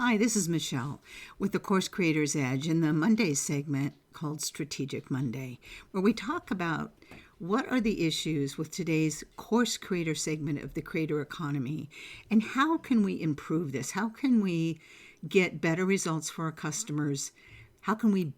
Hi, this is Michelle with the Course Creator's Edge in the Monday segment called Strategic Monday, where we talk about what are the issues with today's course creator segment of the creator economy and how can we improve this? How can we get better results for our customers? How can we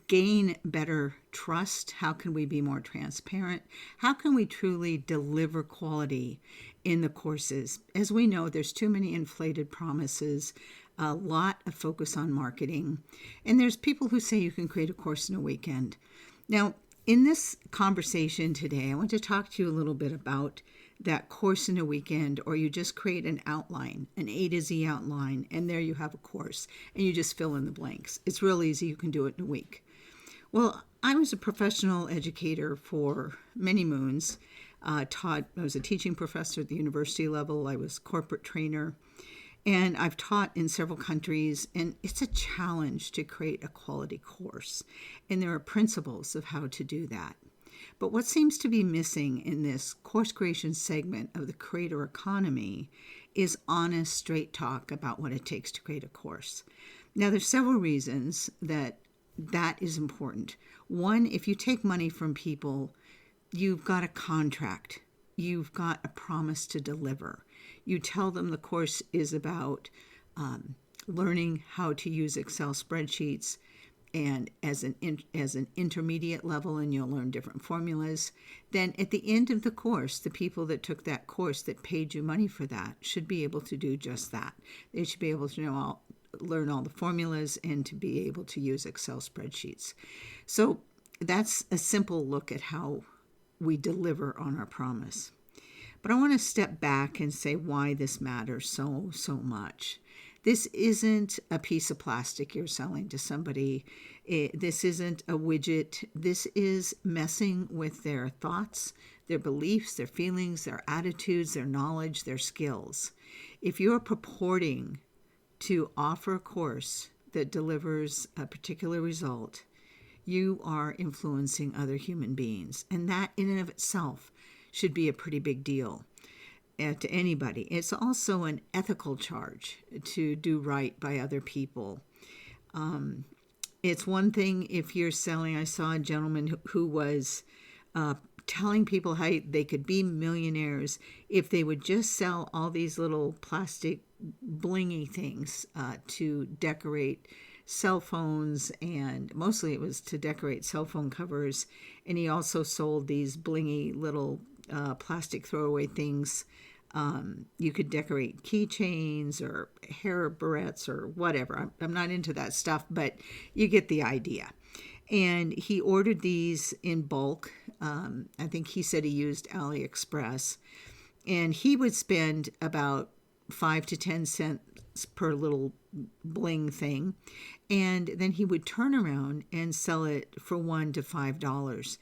gain better trust? How can we be more transparent? How can we truly deliver quality in the courses? As we know, there's too many inflated promises, a lot of focus on marketing, and there's people who say you can create a course in a weekend. Now, in this conversation today, I want to talk to you a little bit about that course in a weekend, or you just create an outline, an A to Z outline, and there you have a course, and you just fill in the blanks. It's real easy. You can do it in a week. Well, I was a professional educator for many moons. I was a teaching professor at the university level. I was a corporate trainer, and I've taught in several countries, and it's a challenge to create a quality course. And there are principles of how to do that. But what seems to be missing in this course creation segment of the creator economy is honest, straight talk about what it takes to create a course. Now, there's several reasons that is important. One, if you take money from people, you've got a contract. You've got a promise to deliver. You tell them the course is about learning how to use Excel spreadsheets and as an intermediate level, and you'll learn different formulas. Then at the end of the course, the people that took that course that paid you money for that should be able to do just that. They should be able to learn all the formulas and to be able to use Excel spreadsheets. So that's a simple look at how we deliver on our promise. But I want to step back and say why this matters so much. This isn't a piece of plastic you're selling to somebody. This isn't a widget. This is messing with their thoughts, their beliefs, their feelings, their attitudes, their knowledge, their skills. If you're purporting to offer a course that delivers a particular result, you are influencing other human beings. And that in and of itself should be a pretty big deal to anybody. It's also an ethical charge to do right by other people. It's one thing if you're selling. I saw a gentleman who was telling people how they could be millionaires if they would just sell all these little plastic blingy things to decorate cell phones, and mostly it was to decorate cell phone covers. And he also sold these blingy little plastic throwaway things. You could decorate keychains or hair barrettes or whatever. I'm not into that stuff, but you get the idea. And he ordered these in bulk. I think he said he used AliExpress. And he would spend about 5 to 10 cents per little bling thing. And then he would turn around and sell it for $1 to $5.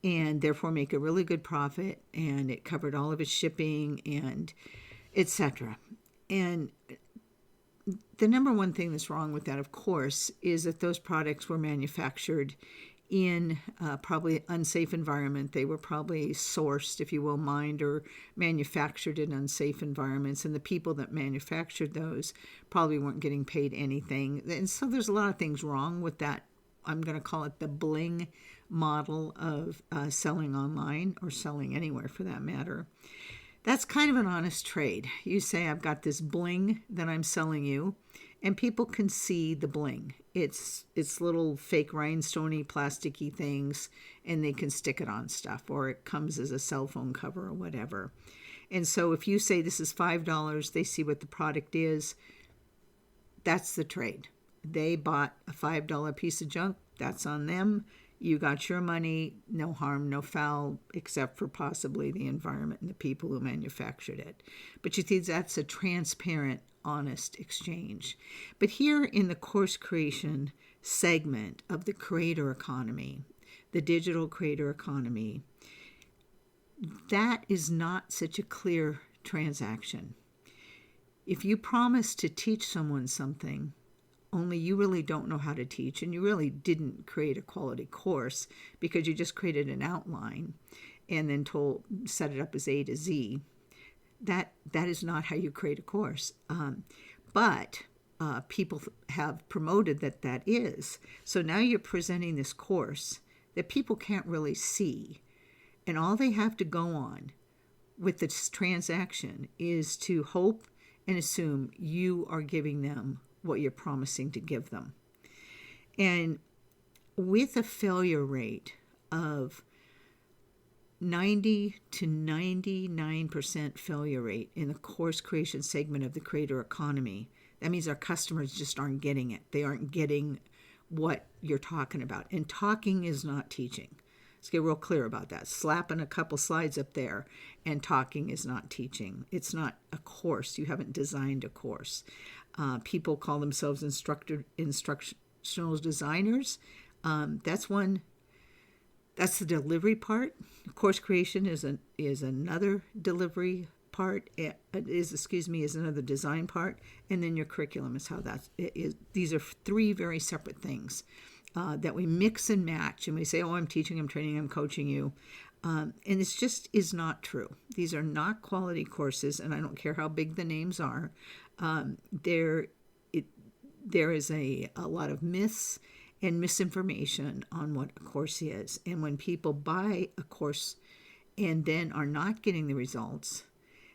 And therefore make a really good profit, and it covered all of his shipping and etc. And the number one thing that's wrong with that, of course, is that those products were manufactured in probably unsafe environment. They were probably sourced, if you will, mined or manufactured in unsafe environments, and the people that manufactured those probably weren't getting paid anything. And so there's a lot of things wrong with that. I'm going to call it the bling model of selling online, or selling anywhere for that matter. That's kind of an honest trade. You say, I've got this bling that I'm selling you, and people can see the bling. It's little fake rhinestoney, plasticky things, and they can stick it on stuff, or it comes as a cell phone cover or whatever. And so if you say this is $5, they see what the product is. That's the trade. They bought a $5 piece of junk. That's on them. You got your money, no harm, no foul, except for possibly the environment and the people who manufactured it. But you see, that's a transparent, honest exchange. But here in the course creation segment of the creator economy, the digital creator economy, that is not such a clear transaction. If you promise to teach someone something, only you really don't know how to teach, and you really didn't create a quality course because you just created an outline and then set it up as A to Z, that is not how you create a course. But people have promoted that is. So now you're presenting this course that people can't really see. And all they have to go on with this transaction is to hope and assume you are giving them what you're promising to give them. And with a failure rate of 90 to 99% failure rate in the course creation segment of the creator economy, that means our customers just aren't getting it. They aren't getting what you're talking about. And talking is not teaching. Let's get real clear about that. Slapping a couple slides up there and talking is not teaching. It's not a course. You haven't designed a course. People call themselves instructional designers. That's the delivery part. Course creation is another delivery part. Is another design part, and then your curriculum is how that is. These are three very separate things that we mix and match, and we say, "Oh, I'm teaching, I'm training, I'm coaching you," and it's just is not true. These are not quality courses, and I don't care how big the names are. There is a lot of myths and misinformation on what a course is. And when people buy a course and then are not getting the results,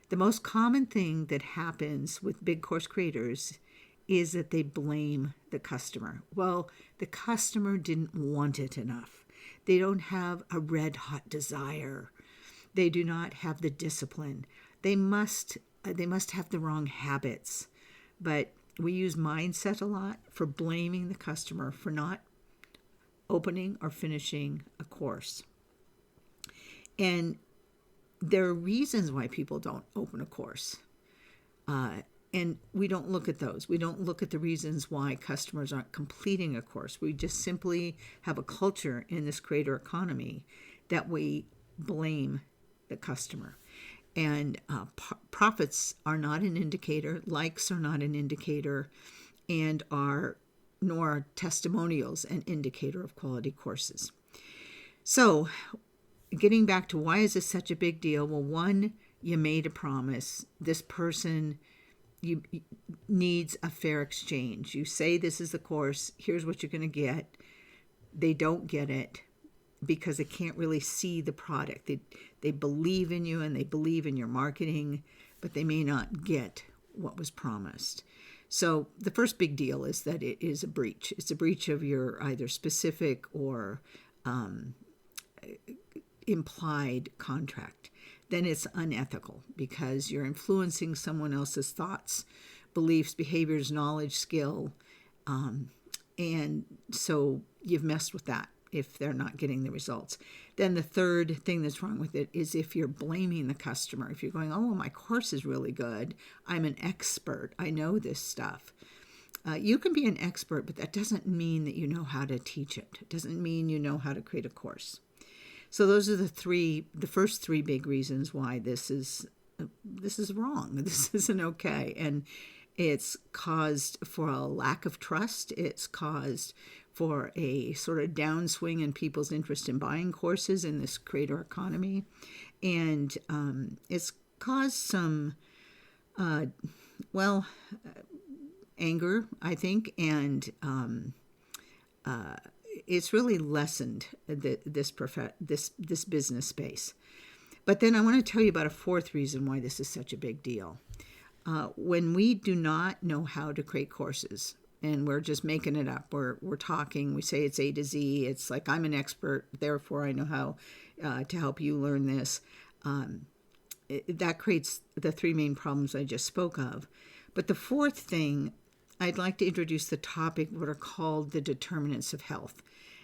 the most common thing that happens with big course creators is that they blame the customer. Well, the customer didn't want it enough. They don't have a red hot desire. They do not have the discipline. They must have the wrong habits. But we use mindset a lot for blaming the customer for not opening or finishing a course. And there are reasons why people don't open a course. And we don't look at those. We don't look at the reasons why customers aren't completing a course. We just simply have a culture in this creator economy that we blame the customer. And profits are not an indicator, likes are not an indicator, and nor are testimonials an indicator of quality courses. So, getting back to why is this such a big deal? Well, one, you made a promise. This person needs a fair exchange. You say this is the course, here's what you're going to get. They don't get it because they can't really see the product. They believe in you and they believe in your marketing, but they may not get what was promised. So the first big deal is that it is a breach. It's a breach of your either specific or implied contract. Then it's unethical because you're influencing someone else's thoughts, beliefs, behaviors, knowledge, skill, and so you've messed with that if they're not getting the results. Then the third thing that's wrong with it is if you're blaming the customer. If you're going, oh, well, my course is really good. I'm an expert. I know this stuff. You can be an expert, but that doesn't mean that you know how to teach it. It doesn't mean you know how to create a course. So those are the first three big reasons why this is wrong. This isn't okay. And it's caused for a lack of trust. It's caused for a sort of downswing in people's interest in buying courses in this creator economy. And it's caused some, anger, I think, and it's really lessened this business space. But then I want to tell you about a fourth reason why this is such a big deal. When we do not know how to create courses, and we're just making it up, we're talking, we say it's A to Z, it's like I'm an expert, therefore I know how to help you learn this. That creates the three main problems I just spoke of. But the fourth thing, I'd like to introduce the topic, what are called the determinants of health.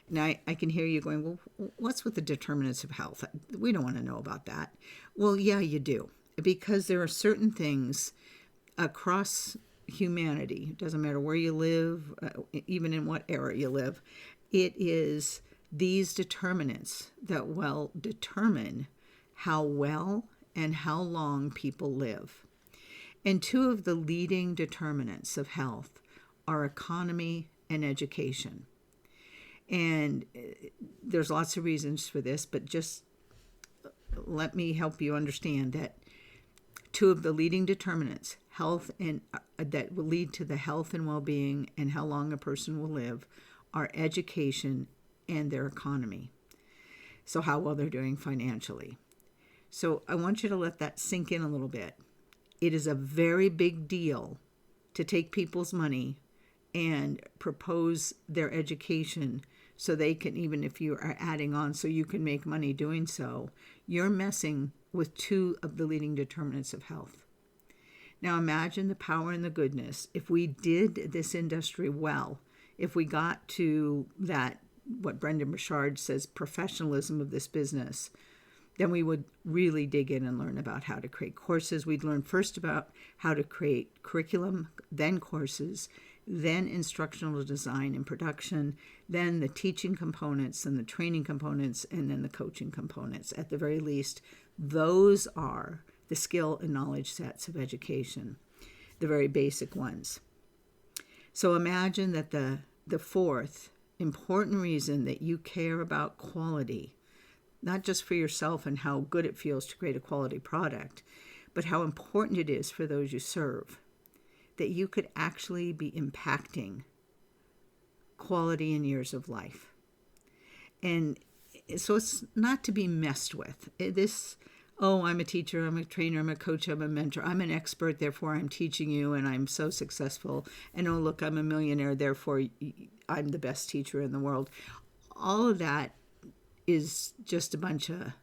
Now, I can hear you going, well, what's with the determinants of health? We don't want to know about that. Well, yeah, you do. Because there are certain things across humanity, it doesn't matter where you live, even in what era you live, it is these determinants that will determine how well and how long people live. And two of the leading determinants of health are economy and education. And there's lots of reasons for this, but just let me help you understand that two of the leading determinants, health and that will lead to the health and well-being and how long a person will live are education and their economy. So how well they're doing financially. So I want you to let that sink in a little bit. It is a very big deal to take people's money and propose their education so they can, even if you are adding on so you can make money doing so, you're messing with two of the leading determinants of health. Now imagine the power and the goodness if we did this industry well, if we got to that, what Brendan Burchard says, professionalism of this business, then we would really dig in and learn about how to create courses. We'd learn first about how to create curriculum, then courses, then instructional design and production, then the teaching components and the training components, and then the coaching components. At the very least, those are the skill and knowledge sets of education, the very basic ones. So imagine that the fourth important reason that you care about quality, not just for yourself and how good it feels to create a quality product, but how important it is for those you serve, that you could actually be impacting quality in years of life. And so it's not to be messed with. I'm a teacher, I'm a trainer, I'm a coach, I'm a mentor, I'm an expert, therefore I'm teaching you and I'm so successful. And oh, look, I'm a millionaire, therefore I'm the best teacher in the world. All of that is just a bunch of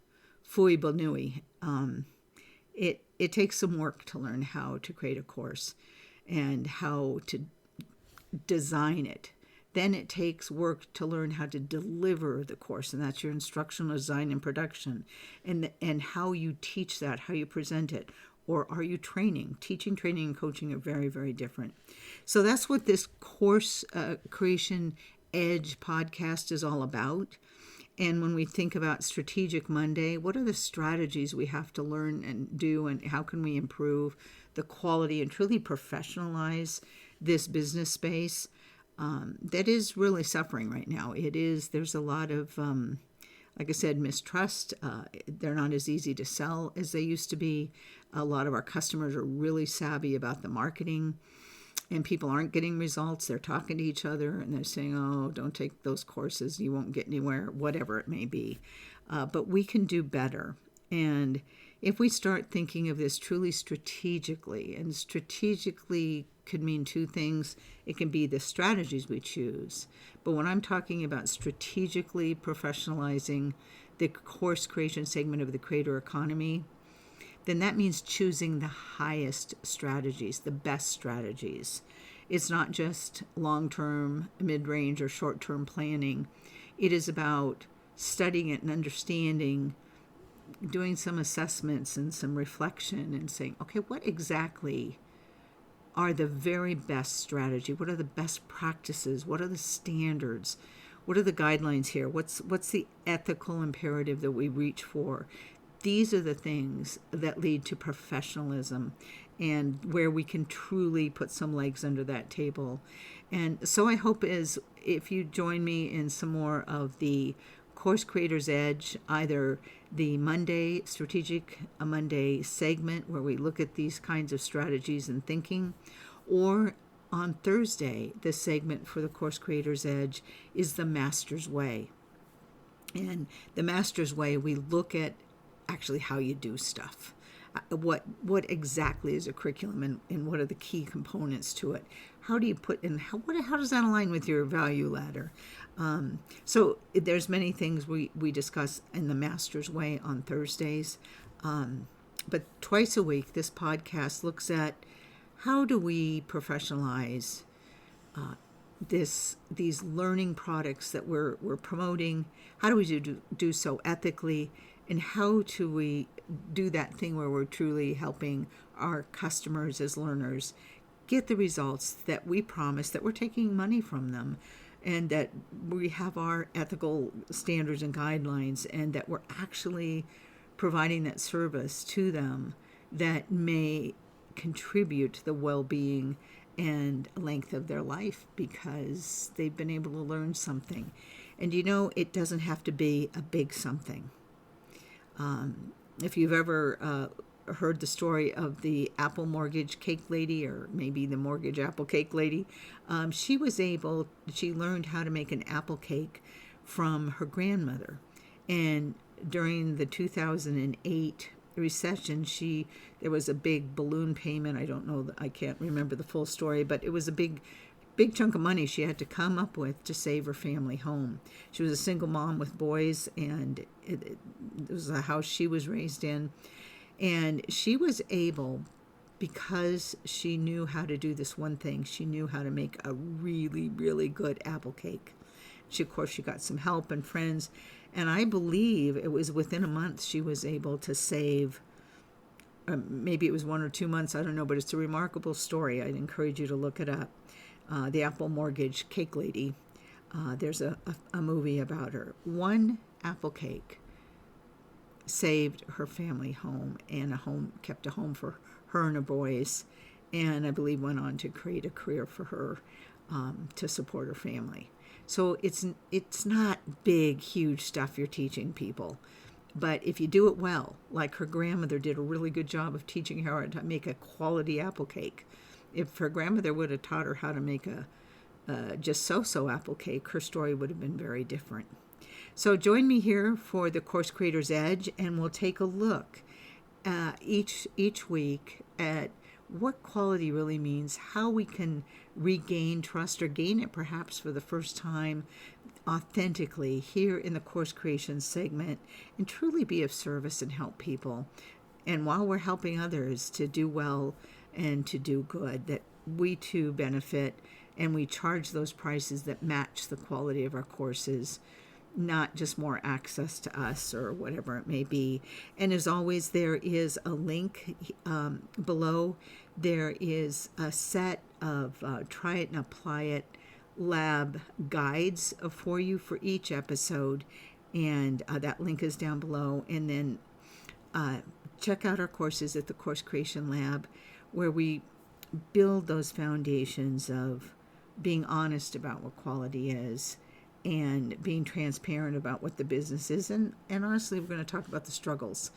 fooey banooey. It takes some work to learn how to create a course and how to design it. Then it takes work to learn how to deliver the course, and that's your instructional design and production, and how you teach that, how you present it, or are you training? Teaching, training, and coaching are very, very different. So that's what this Course Creation Edge podcast is all about. And when we think about Strategic Monday, what are the strategies we have to learn and do, and how can we improve the quality and truly professionalize this business space that is really suffering right now? There's a lot of, like I said, mistrust. They're not as easy to sell as they used to be. A lot of our customers are really savvy about the marketing, and people aren't getting results. They're talking to each other and they're saying, oh, don't take those courses, you won't get anywhere, whatever it may be. But we can do better. And if we start thinking of this truly strategically, and strategically could mean two things. It can be the strategies we choose. But when I'm talking about strategically professionalizing the course creation segment of the creator economy, then that means choosing the highest strategies, the best strategies. It's not just long-term, mid-range, or short-term planning. It is about studying it and understanding, doing some assessments and some reflection and saying, okay, what exactly are the very best strategy? What are the best practices? What are the standards? What are the guidelines here? What's the ethical imperative that we reach for? These are the things that lead to professionalism and where we can truly put some legs under that table. And so I hope if you join me in some more of the Course Creators Edge, either the Monday, Strategic Monday segment where we look at these kinds of strategies and thinking, or on Thursday, the segment for the Course Creators Edge is the Master's Way. And the Master's Way, we look at actually how you do stuff. What exactly is a curriculum, and what are the key components to it? How do you put in, how does that align with your value ladder? So there's many things we discuss in the Master's Way on Thursdays. But twice a week, this podcast looks at how do we professionalize these learning products that we're promoting? How do we do so ethically? And how do we do that thing where we're truly helping our customers as learners get the results that we promise, that we're taking money from them, and that we have our ethical standards and guidelines, and that we're actually providing that service to them that may contribute to the well-being and length of their life because they've been able to learn something. And it doesn't have to be a big something. If you've ever heard the story of the apple mortgage cake lady, or maybe the mortgage apple cake lady. She learned how to make an apple cake from her grandmother. And during the 2008 recession, there was a big balloon payment. I can't remember the full story, but it was a big chunk of money she had to come up with to save her family home. She was a single mom with boys, and it was a house she was raised in. And she was able, because she knew how to do this one thing, she knew how to make a really, really good apple cake. Of course, she got some help and friends, and I believe it was within a month she was able to save, maybe it was 1 or 2 months, I don't know, but it's a remarkable story. I'd encourage you to look it up. The Apple Mortgage Cake Lady. There's a movie about her. One apple cake saved her family home, and kept a home for her and her boys, and I believe went on to create a career for her to support her family. So it's not big, huge stuff you're teaching people. But if you do it well, like her grandmother did a really good job of teaching her how to make a quality apple cake. If her grandmother would have taught her how to make a just so-so apple cake, her story would have been very different. So join me here for the Course Creator's Edge, and we'll take a look each week at what quality really means, how we can regain trust, or gain it perhaps for the first time authentically here in the Course Creation segment, and truly be of service and help people. And while we're helping others to do well and to do good, that we too benefit, and we charge those prices that match the quality of our courses, not just more access to us or whatever it may be. And as always, there is a link below. There is a set of Try It and Apply It lab guides for you for each episode, and that link is down below. And then check out our courses at the Course Creation Lab, where we build those foundations of being honest about what quality is, and being transparent about what the business is. And honestly, we're going to talk about the struggles.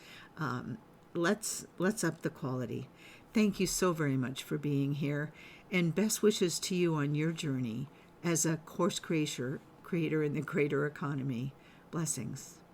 Let's up the quality. Thank you so very much for being here, and best wishes to you on your journey as a course creator in the creator economy. Blessings.